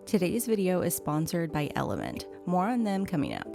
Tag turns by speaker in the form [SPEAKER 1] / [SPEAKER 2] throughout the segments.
[SPEAKER 1] Today's video is sponsored by Element. More on them coming up.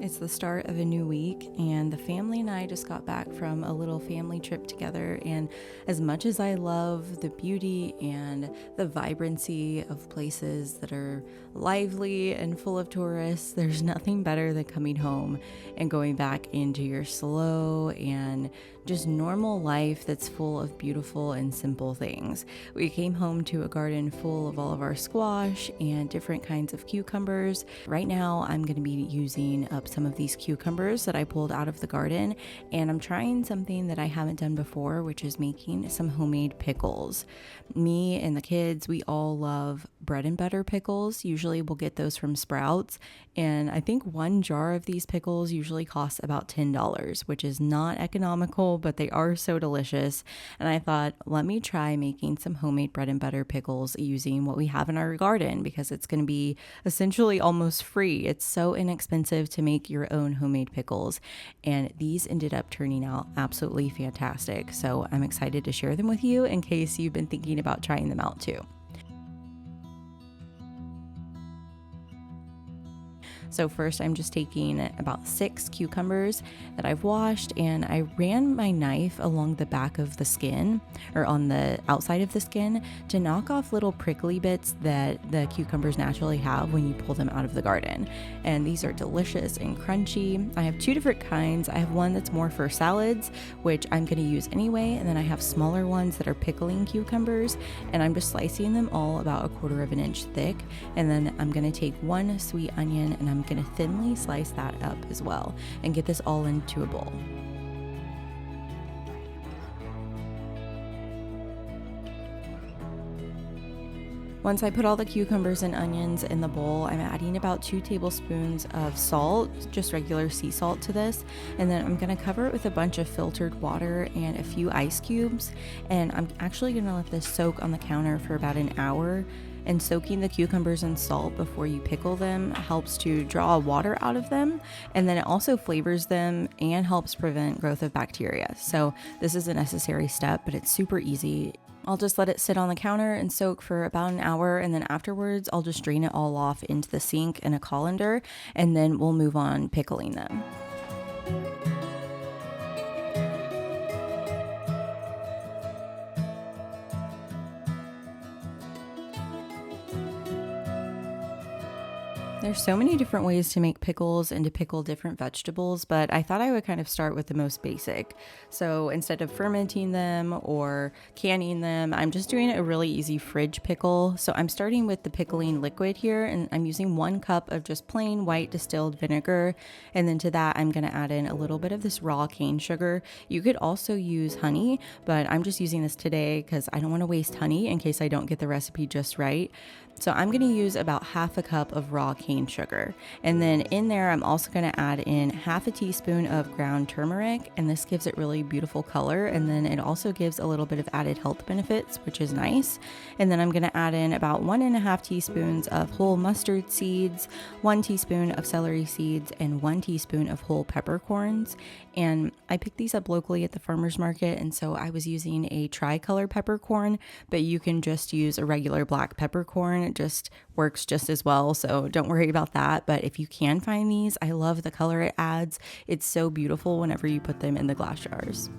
[SPEAKER 1] It's the start of a new week, and the family and I just got back from a little family trip together, and as much as I love the beauty and the vibrancy of places that are lively and full of tourists, there's nothing better than coming home and going back into your slow and just normal life that's full of beautiful and simple things. We came home to a garden full of all of our squash and different kinds of cucumbers. Right now, I'm going to be using up some of these cucumbers that I pulled out of the garden, and I'm trying something that I haven't done before, which is making some homemade pickles. Me and the kids, we all love bread and butter pickles. Usually we'll get those from Sprouts, and I think one jar of these pickles usually costs about $10, which is not economical, but they are so delicious. And I thought, let me try making some homemade bread and butter pickles using what we have in our garden, because it's going to be essentially almost free. It's so inexpensive to make your own homemade pickles, and these ended up turning out absolutely fantastic. So I'm excited to share them with you in case you've been thinking about trying them out too. So first, I'm just taking about 6 cucumbers that I've washed, and I ran my knife along the back of the skin, or on the outside of the skin, to knock off little prickly bits that the cucumbers naturally have when you pull them out of the garden. And these are delicious and crunchy. I have 2 different kinds. I have one that's more for salads, which I'm going to use anyway, and then I have smaller ones that are pickling cucumbers, and I'm just slicing them all about 1/4 of an inch thick. And then I'm going to take 1 sweet onion, and I'm going to thinly slice that up as well and get this all into a bowl. Once I put all the cucumbers and onions in the bowl, I'm adding about 2 tablespoons of salt, just regular sea salt to this, and then I'm going to cover it with a bunch of filtered water and a few ice cubes, and I'm actually going to let this soak on the counter for about an hour. And soaking the cucumbers in salt before you pickle them helps to draw water out of them, and then it also flavors them and helps prevent growth of bacteria. So this is a necessary step, but it's super easy. I'll just let it sit on the counter and soak for about an hour, and then afterwards I'll just drain it all off into the sink in a colander, and then we'll move on pickling them. There's so many different ways to make pickles and to pickle different vegetables, but I thought I would kind of start with the most basic. So instead of fermenting them or canning them, I'm just doing a really easy fridge pickle. So I'm starting with the pickling liquid here, and I'm using 1 cup of just plain white distilled vinegar. And then to that, I'm going to add in a little bit of this raw cane sugar. You could also use honey, but I'm just using this today because I don't want to waste honey in case I don't get the recipe just right. So I'm going to use about 1/2 cup of raw cane sugar. And then in there, I'm also going to add in 1/2 teaspoon of ground turmeric, and this gives it really beautiful color. And then it also gives a little bit of added health benefits, which is nice. And then I'm going to add in about 1.5 teaspoons of whole mustard seeds, 1 teaspoon of celery seeds, and 1 teaspoon of whole peppercorns. And I picked these up locally at the farmer's market, and so I was using a tricolor peppercorn, but you can just use a regular black peppercorn. It just works just as well, so don't worry about that. But if you can find these, I love the color it adds. It's so beautiful whenever you put them in the glass jars.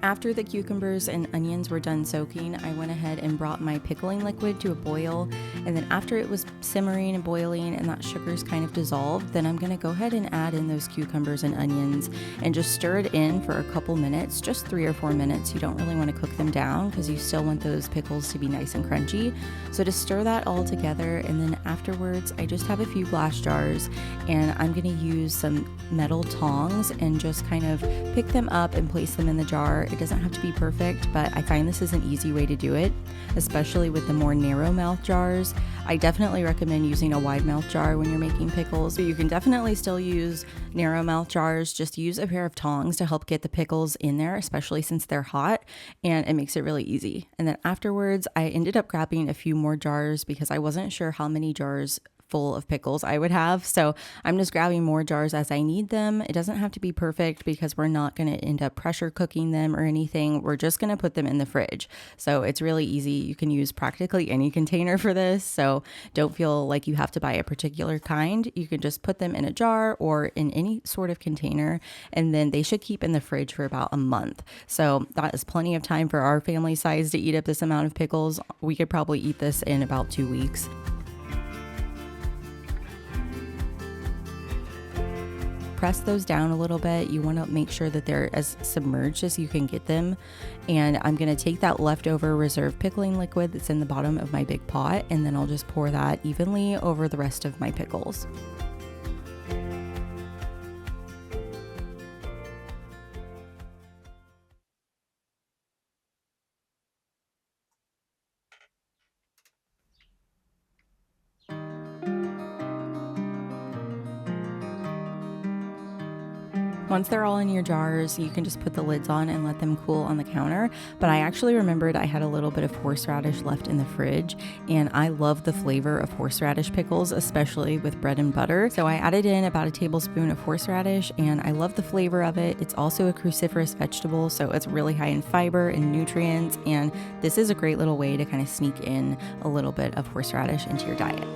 [SPEAKER 1] After the cucumbers and onions were done soaking, I went ahead and brought my pickling liquid to a boil, and then after it was simmering and boiling and that sugar's kind of dissolved, then I'm going to go ahead and add in those cucumbers and onions and just stir it in for a couple minutes, just 3 or 4 minutes. You don't really want to cook them down because you still want those pickles to be nice and crunchy. So to stir that all together, and then afterwards I just have a few glass jars, and I'm going to use some metal tongs and just kind of pick them up and place them in the jar It doesn't have to be perfect, but I find this is an easy way to do it, especially with the more narrow mouth jars. I definitely recommend using a wide mouth jar when you're making pickles. So you can definitely still use narrow mouth jars. Just use a pair of tongs to help get the pickles in there, especially since they're hot, and it makes it really easy. And then afterwards, I ended up grabbing a few more jars because I wasn't sure how many jars full of pickles I would have. So I'm just grabbing more jars as I need them. It doesn't have to be perfect because we're not going to end up pressure cooking them or anything. We're just going to put them in the fridge. So it's really easy. You can use practically any container for this. So don't feel like you have to buy a particular kind. You can just put them in a jar or in any sort of container, and then they should keep in the fridge for about a month. So that is plenty of time for our family size to eat up this amount of pickles. We could probably eat this in about 2 weeks. Press those down a little bit. You want to make sure that they're as submerged as you can get them. And I'm going to take that leftover reserve pickling liquid that's in the bottom of my big pot, and then I'll just pour that evenly over the rest of my pickles. Once they're all in your jars, you can just put the lids on and let them cool on the counter. But I actually remembered I had a little bit of horseradish left in the fridge, and I love the flavor of horseradish pickles, especially with bread and butter. So I added in about a tablespoon of horseradish, and I love the flavor of it. It's also a cruciferous vegetable, so it's really high in fiber and nutrients, and this is a great little way to kind of sneak in a little bit of horseradish into your diet.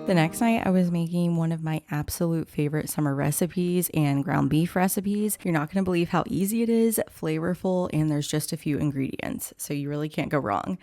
[SPEAKER 1] The next night, I was making one of my absolute favorite summer recipes and ground beef recipes. You're not going to believe how easy it is, flavorful, and there's just a few ingredients, so you really can't go wrong.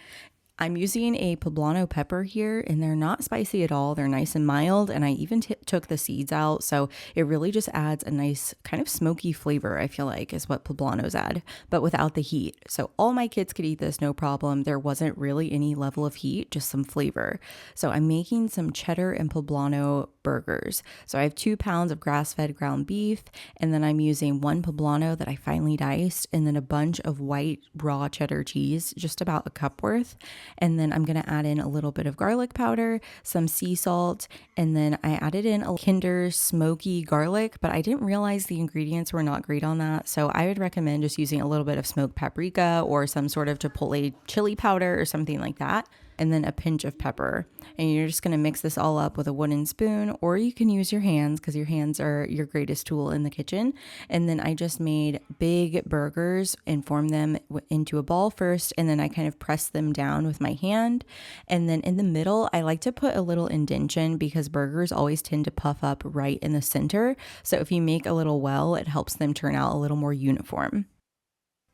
[SPEAKER 1] I'm using a poblano pepper here, and they're not spicy at all. They're nice and mild, and I even took the seeds out, so it really just adds a nice kind of smoky flavor, I feel like, is what poblanos add, but without the heat. So all my kids could eat this, no problem. There wasn't really any level of heat, just some flavor. So I'm making some cheddar and poblano burgers. So I have 2 pounds of grass-fed ground beef, and then I'm using 1 poblano that I finely diced, and then a bunch of white raw cheddar cheese, just about a cup worth. And then I'm going to add in a little bit of garlic powder, some sea salt, and then I added in a Kinder smoky garlic, but I didn't realize the ingredients were not great on that. So I would recommend just using a little bit of smoked paprika or some sort of chipotle chili powder or something like that, and then a pinch of pepper. And you're just going to mix this all up with a wooden spoon, or you can use your hands because your hands are your greatest tool in the kitchen. And then I just made big burgers and formed them into a ball first, and then I kind of pressed them down with my hand. And then in the middle, I like to put a little indentation because burgers always tend to puff up right in the center. So if you make a little well, it helps them turn out a little more uniform.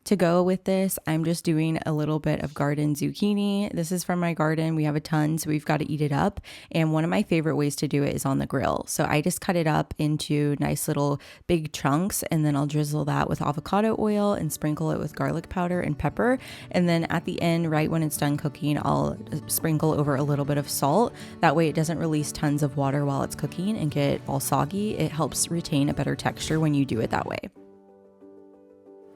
[SPEAKER 1] To go with this, I'm just doing a little bit of garden zucchini. This is from my garden. We have a ton, so we've got to eat it up. And one of my favorite ways to do it is on the grill. So I just cut it up into nice little big chunks, and then I'll drizzle that with avocado oil and sprinkle it with garlic powder and pepper. And then at the end, right when it's done cooking, I'll sprinkle over a little bit of salt. That way it doesn't release tons of water while it's cooking and get all soggy. It helps retain a better texture when you do it that way.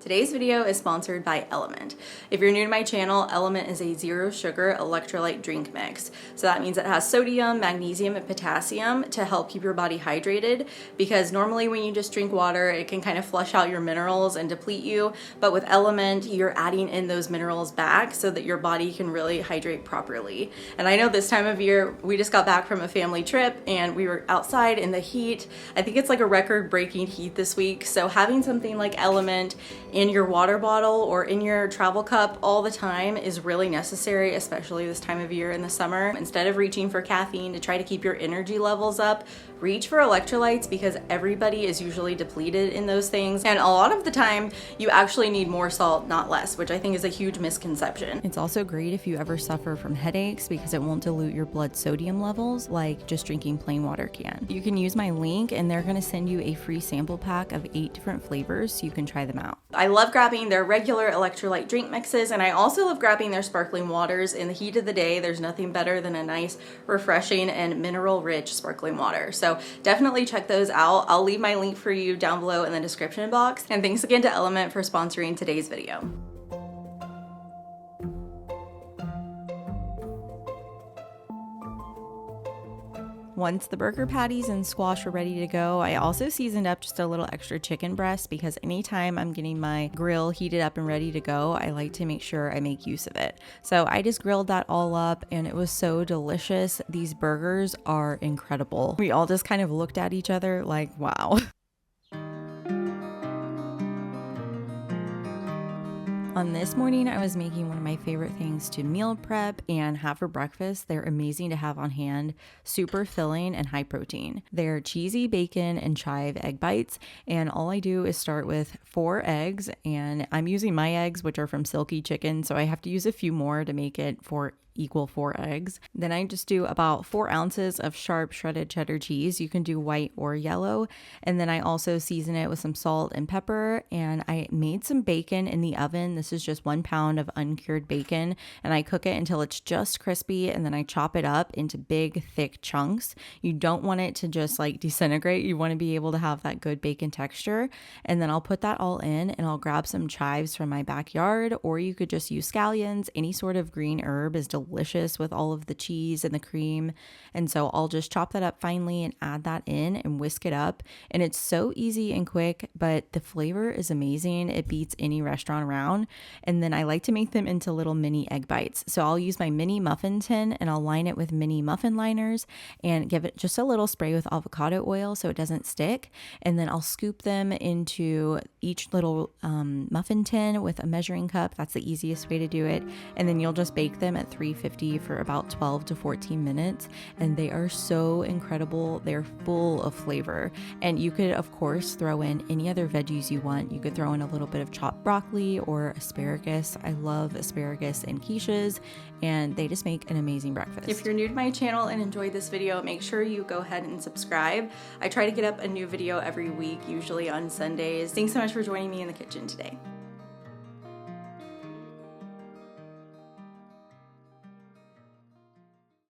[SPEAKER 1] Today's video is sponsored by Element. If you're new to my channel, Element is a zero sugar electrolyte drink mix. So that means it has sodium, magnesium, and potassium to help keep your body hydrated, because normally when you just drink water, it can kind of flush out your minerals and deplete you. But with Element, you're adding in those minerals back so that your body can really hydrate properly. And I know this time of year, we just got back from a family trip and we were outside in the heat. I think it's like a record-breaking heat this week. So having something like Element in your water bottle or in your travel cup all the time is really necessary, especially this time of year in the summer. Instead of reaching for caffeine to try to keep your energy levels up, reach for electrolytes, because everybody is usually depleted in those things. And a lot of the time, you actually need more salt, not less, which I think is a huge misconception. It's also great if you ever suffer from headaches because it won't dilute your blood sodium levels like just drinking plain water can. You can use my link and they're gonna send you a free sample pack of 8 different flavors so you can try them out. I love grabbing their regular electrolyte drink mixes, and I also love grabbing their sparkling waters. In the heat of the day, there's nothing better than a nice, refreshing, and mineral-rich sparkling water. So definitely check those out. I'll leave my link for you down below in the description box. And thanks again to Element for sponsoring today's video. Once the burger patties and squash were ready to go, I also seasoned up just a little extra chicken breast because anytime I'm getting my grill heated up and ready to go, I like to make sure I make use of it. So I just grilled that all up and it was so delicious. These burgers are incredible. We all just kind of looked at each other like, wow. On this morning, I was making one of my favorite things to meal prep and have for breakfast. They're amazing to have on hand, super filling and high protein. They're cheesy bacon and chive egg bites, and all I do is start with 4 eggs, and I'm using my eggs, which are from Silky Chicken, so I have to use a few more to make it equal 4 eggs. Then I just do about 4 ounces of sharp shredded cheddar cheese. You can do white or yellow. And then I also season it with some salt and pepper. And I made some bacon in the oven. This is just 1 pound of uncured bacon. And I cook it until it's just crispy. And then I chop it up into big, thick chunks. You don't want it to just like disintegrate. You want to be able to have that good bacon texture. And then I'll put that all in and I'll grab some chives from my backyard, or you could just use scallions. Any sort of green herb is delicious with all of the cheese and the cream. And so I'll just chop that up finely and add that in and whisk it up. And it's so easy and quick, but the flavor is amazing. It beats any restaurant around. And then I like to make them into little mini egg bites. So I'll use my mini muffin tin and I'll line it with mini muffin liners and give it just a little spray with avocado oil so it doesn't stick. And then I'll scoop them into each little muffin tin with a measuring cup. That's the easiest way to do it. And then you'll just bake them at 350 for about 12 to 14 minutes. And they are so incredible. They're full of flavor. And you could, of course, throw in any other veggies you want. You could throw in a little bit of chopped broccoli or asparagus. I love asparagus and quiches, and they just make an amazing breakfast. If you're new to my channel and enjoyed this video, make sure you go ahead and subscribe. I try to get up a new video every week, usually on Sundays. Thanks so much for joining me in the kitchen today.